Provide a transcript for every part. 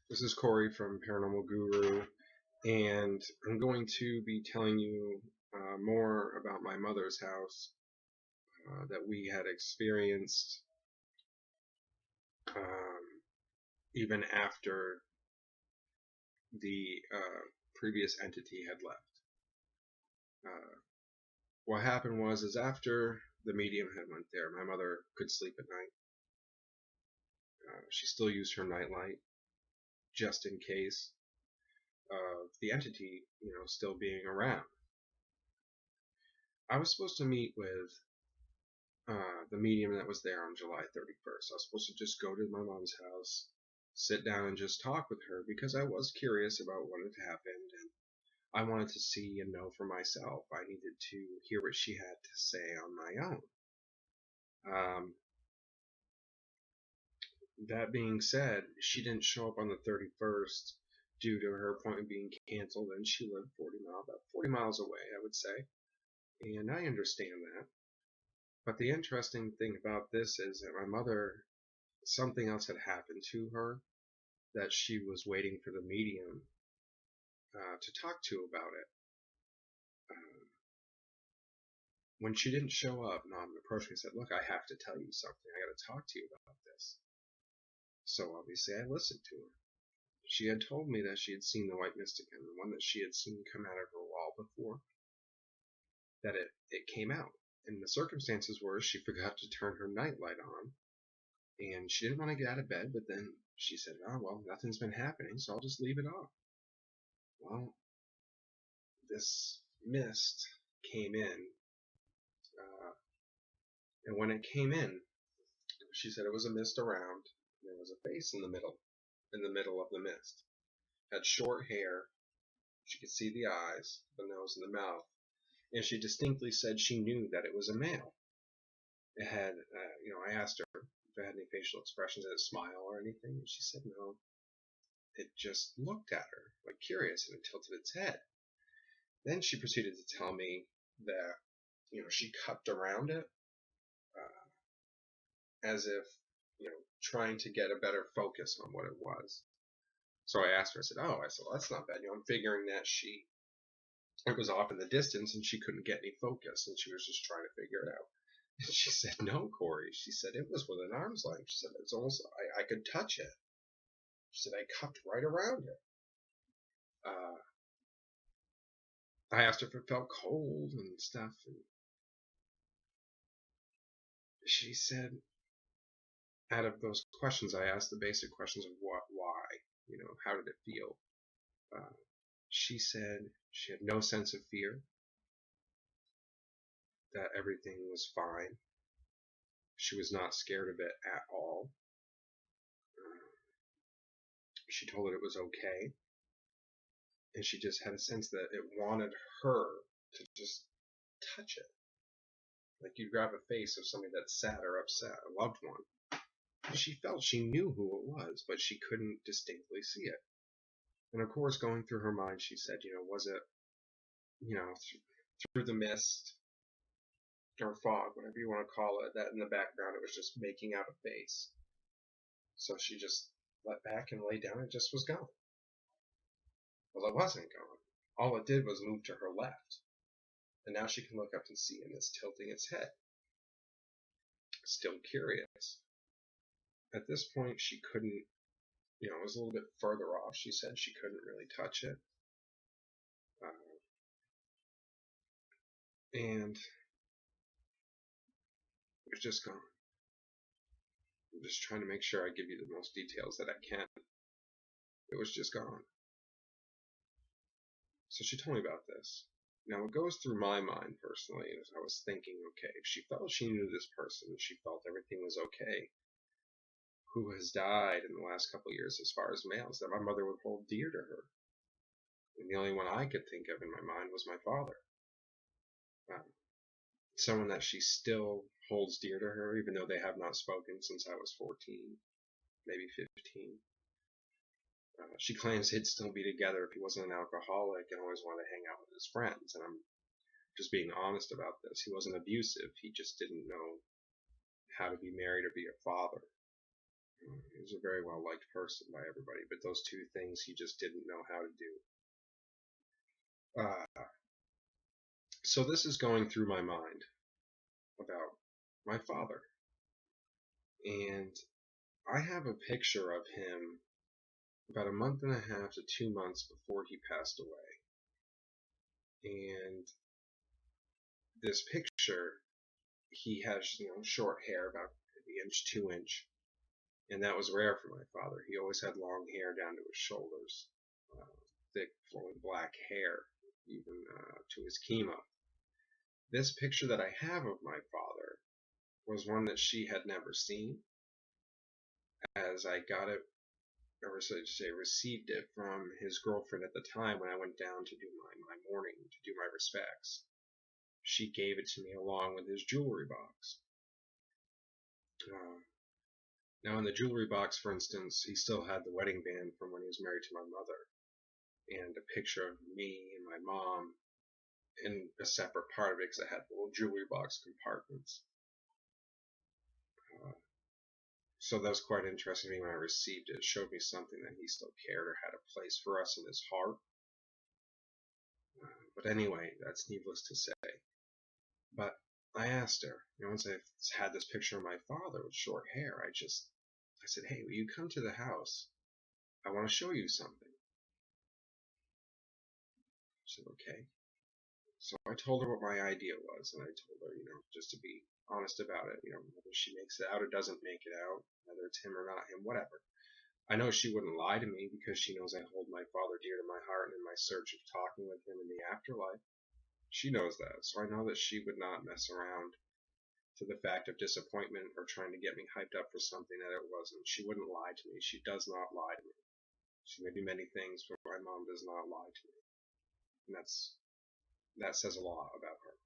This is Corey from Paranormal Guru, and I'm going to be telling you more about my mother's house that we had experienced even after the previous entity had left. What happened is after the medium had went there, my mother could sleep at night. She still used her nightlight just in case of the entity, still being around. I was supposed to meet with the medium that was there on July 31st. I was supposed to just go to my mom's house, sit down and just talk with her because I was curious about what had happened and I wanted to see and know for myself. I needed to hear what she had to say on my own. That being said, she didn't show up on the 31st due to her appointment being canceled, and she lived about 40 miles away, I would say. And I understand that. But the interesting thing about this is that my mother, something else had happened to her that she was waiting for the medium to talk to about it. When she didn't show up, Mom approached me and said, "Look, I have to tell you something. I got to talk to you about this." So obviously I listened to her. She had told me that she had seen the white mist again, the one that she had seen come out of her wall before, that it came out. And the circumstances were she forgot to turn her nightlight on, and she didn't want to get out of bed, but then she said, "Oh, well, nothing's been happening, so I'll just leave it off." Well, this mist came in, and when it came in, she said it was a mist around, and there was a face in the middle of the mist. It had short hair, she could see the eyes, the nose, and the mouth, and she distinctly said she knew that it was a male. It had, I asked her if it had any facial expressions, did it smile or anything, and she said no. It just looked at her, like curious, and it tilted its head. Then she proceeded to tell me that, she cupped around it, as if, trying to get a better focus on what it was. So I asked her, well, that's not bad. I'm figuring that it was off in the distance and she couldn't get any focus and she was just trying to figure it out. And she said, "No, Corey." She said, "It was within arm's length." She said, "It's almost, I could touch it." She said, "I cupped right around it." I asked her if it felt cold and stuff, and she said, out of those questions, I asked the basic questions of what, why, how did it feel? She said she had no sense of fear, that everything was fine. She was not scared of it at all. She told it was okay, and she just had a sense that it wanted her to just touch it. Like you'd grab a face of somebody that's sad or upset, a loved one. She felt she knew who it was, but she couldn't distinctly see it. And of course, going through her mind, she said, was it, through the mist or fog, whatever you want to call it, that in the background it was just making out a face. So she just let back and lay down and just was gone. Well, it wasn't gone. All it did was move to her left. And now she can look up and see, and it's tilting its head. Still curious. At this point, she couldn't, it was a little bit further off. She said she couldn't really touch it. And it was just gone. I'm just trying to make sure I give you the most details that I can. It was just gone. So she told me about this. Now, what goes through my mind personally is I was thinking, okay, if she felt she knew this person, if she felt everything was okay, who has died in the last couple of years as far as males that my mother would hold dear to her? And the only one I could think of in my mind was my father. Someone that she still holds dear to her, even though they have not spoken since I was 14, maybe 15. She claims he'd still be together if he wasn't an alcoholic and always wanted to hang out with his friends. And I'm just being honest about this. He wasn't abusive. He just didn't know how to be married or be a father. He was a very well liked person by everybody, but those two things he just didn't know how to do. So this is going through my mind about my father, and I have a picture of him about a month and a half to 2 months before he passed away. And this picture, he has, short hair, about maybe inch, 2 inch, and that was rare for my father. He always had long hair down to his shoulders, thick, flowing black hair, even to his chemo. This picture that I have of my father was one that she had never seen, as I got it, or so to say, received it from his girlfriend at the time when I went down to do my mourning, to do my respects. She gave it to me along with his jewelry box. Now, in the jewelry box, for instance, he still had the wedding band from when he was married to my mother, and a picture of me and my mom in a separate part of it because it had little jewelry box compartments. So that was quite interesting to me when I received it. It showed me something that he still cared or had a place for us in his heart. But anyway, that's needless to say. But I asked her, once I had this picture of my father with short hair, I said, hey, will you come to the house? I want to show you something. She said, okay. So I told her what my idea was, and I told her, just to be honest about it, whether she makes it out or doesn't make it out, whether it's him or not him, whatever. I know she wouldn't lie to me because she knows I hold my father dear to my heart and in my search of talking with him in the afterlife. She knows that, so I know that she would not mess around to the fact of disappointment or trying to get me hyped up for something that it wasn't. She wouldn't lie to me. She does not lie to me. She may be many things, but my mom does not lie to me. And that says a lot about her.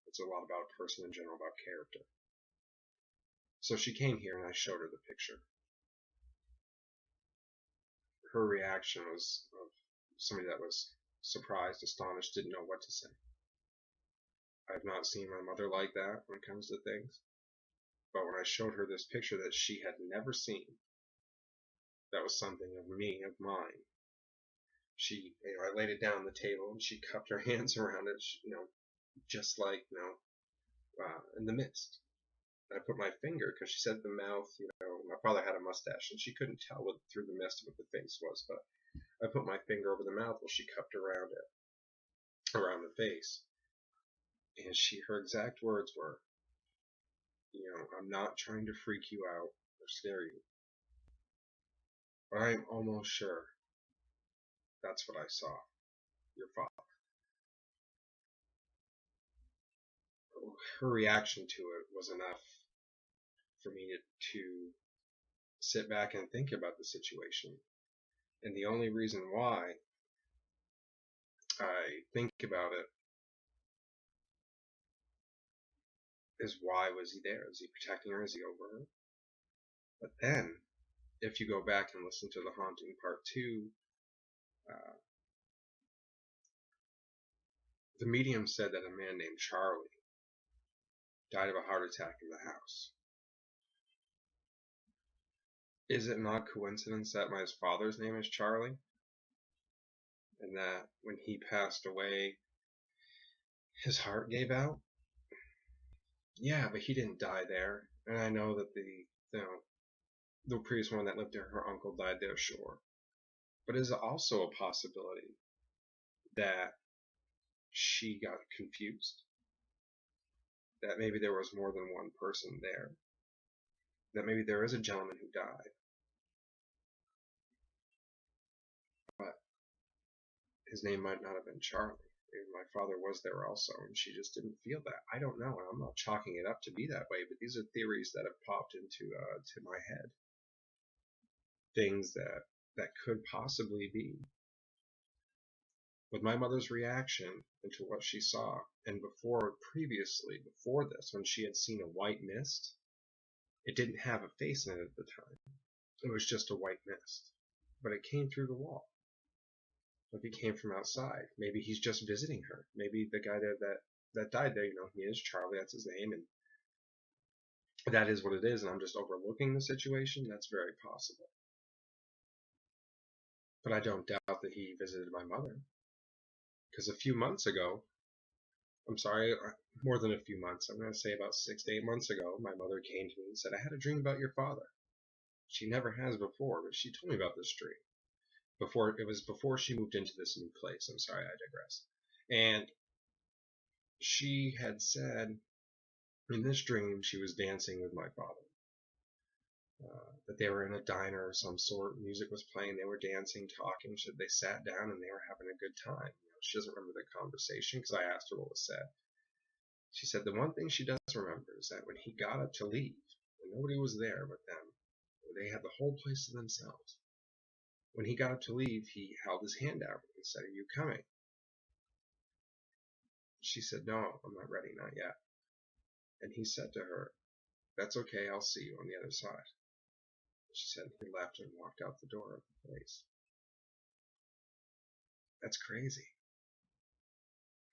It's a lot about a person in general, about character. So she came here and I showed her the picture. Her reaction was of somebody that was surprised, astonished, didn't know what to say. I've not seen my mother like that when it comes to things. But when I showed her this picture that she had never seen, that was something of me, of mine. I laid it down on the table and she cupped her hands around it, just like, in the mist. I put my finger, because she said the mouth, my father had a mustache and she couldn't tell through the mist what the face was, but I put my finger over the mouth while she cupped around the face. And her exact words were, I'm not trying to freak you out or scare you, but I'm almost sure that's what I saw, your father. Her reaction to it was enough for me to sit back and think about the situation. And the only reason why I think about it is, why was he there? Is he protecting her? Is he over her? But then, if you go back and listen to The Haunting Part 2, the medium said that a man named Charlie died of a heart attack in the house. Is it not coincidence that my father's name is Charlie? And that when he passed away, his heart gave out? Yeah, but he didn't die there. And I know that the previous one that lived there, her uncle died there, sure. But is it also a possibility that she got confused? That maybe there was more than one person there? That maybe there is a gentleman who died, but his name might not have been Charlie. Maybe my father was there also, and she just didn't feel that. I don't know, and I'm not chalking it up to be that way, but these are theories that have popped into to my head. Things that could possibly be. With my mother's reaction into what she saw, and before this, when she had seen a white mist, it didn't have a face in it at the time. It was just a white mist. But it came through the wall. Like it came from outside. Maybe he's just visiting her. Maybe the guy there that died there, he is Charlie, that's his name, and that is what it is and I'm just overlooking the situation, that's very possible. But I don't doubt that he visited my mother. Because a few months ago, I'm sorry, more than a few months, I'm going to say about 6 to 8 months ago, my mother came to me and said, I had a dream about your father. She never has before, but she told me about this dream. Before she moved into this new place. I'm sorry, I digress. And she had said in this dream she was dancing with my father. That they were in a diner of some sort, music was playing, they were dancing, talking, they sat down and they were having a good time. She doesn't remember the conversation because I asked her what was said. She said the one thing she does remember is that when he got up to leave, and nobody was there but them, they had the whole place to themselves. When he got up to leave, he held his hand out and said, are you coming? She said, no, I'm not ready, not yet. And he said to her, that's okay, I'll see you on the other side. She said he left and walked out the door of the place. That's crazy.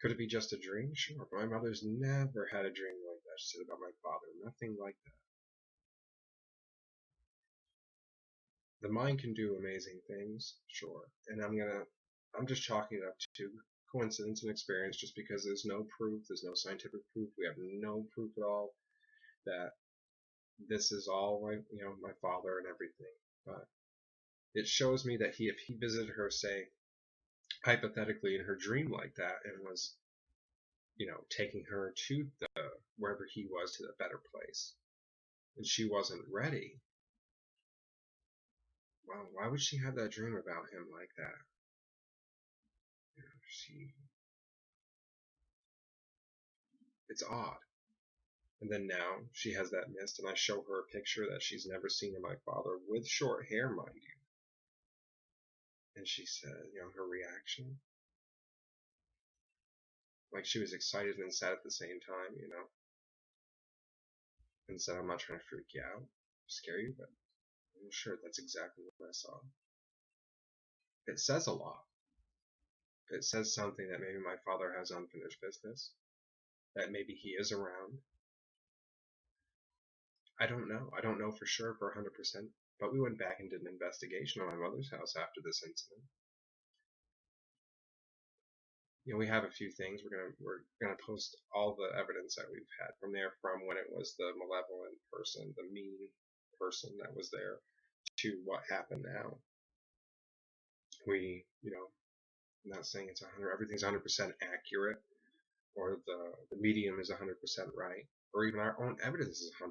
Could it be just a dream? Sure, but my mother's never had a dream like that. She said about my father, nothing like that. The mind can do amazing things, sure, and I'm just chalking it up to coincidence and experience just because there's no proof, there's no scientific proof, we have no proof at all that this is all my father and everything. But it shows me that if he visited her, say, hypothetically in her dream like that and was, taking her to wherever he was, to the better place, and she wasn't ready, well, why would she have that dream about him like that? It's odd. And then now she has that mist, and I show her a picture that she's never seen of my father with short hair, mind you. And she said, her reaction, like she was excited and sad at the same time, and said, I'm not trying to freak you out, scare you, but I'm sure that's exactly what I saw. It says a lot. It says something that maybe my father has unfinished business, that maybe he is around. I don't know. I don't know for sure for 100%, but we went back and did an investigation on my mother's house after this incident. We have a few things. We're gonna post all the evidence that we've had from there, from when it was the malevolent person, the mean person that was there, to what happened now. I'm not saying it's 100, everything's 100% accurate, or the medium is 100% right, or even our own evidence is 100%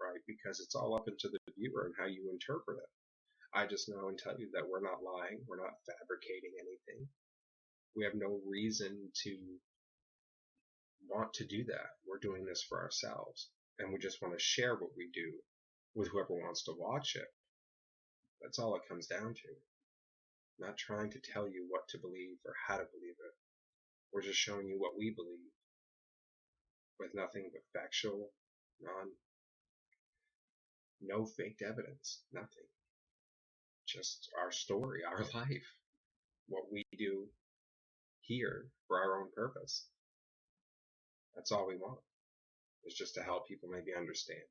right, because it's all up into the viewer and how you interpret it. I just know and tell you that we're not lying, we're not fabricating anything. We have no reason to want to do that. We're doing this for ourselves, and we just want to share what we do with whoever wants to watch it. That's all it comes down to. I'm not trying to tell you what to believe or how to believe it. We're just showing you what we believe, with nothing but factual, no faked evidence, nothing. Just our story, our life, what we do here for our own purpose. That's all we want, is just to help people maybe understand.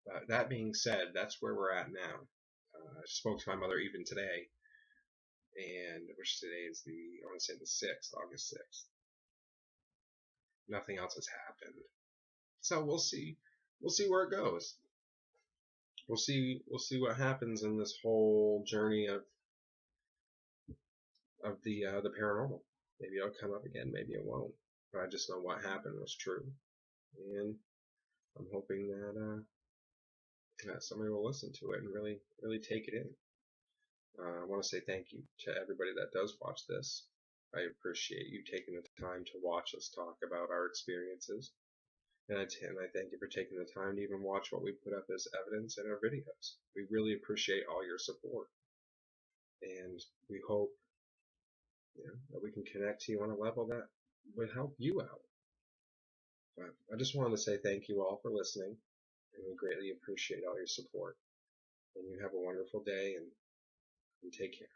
But that being said, that's where we're at now. I spoke to my mother even today, and which today is I want to say the 6th, August 6th. Nothing else has happened. So we'll see where it goes. We'll see what happens in this whole journey of the paranormal. Maybe it'll come up again, maybe it won't. But I just know what happened was true, and I'm hoping that somebody will listen to it and really take it in. I want to say thank you to everybody that does watch this. I appreciate you taking the time to watch us talk about our experiences. And I thank you for taking the time to even watch what we put up as evidence in our videos. We really appreciate all your support. And we hope that we can connect to you on a level that would help you out. But I just wanted to say thank you all for listening, and we greatly appreciate all your support. And you have a wonderful day, and take care.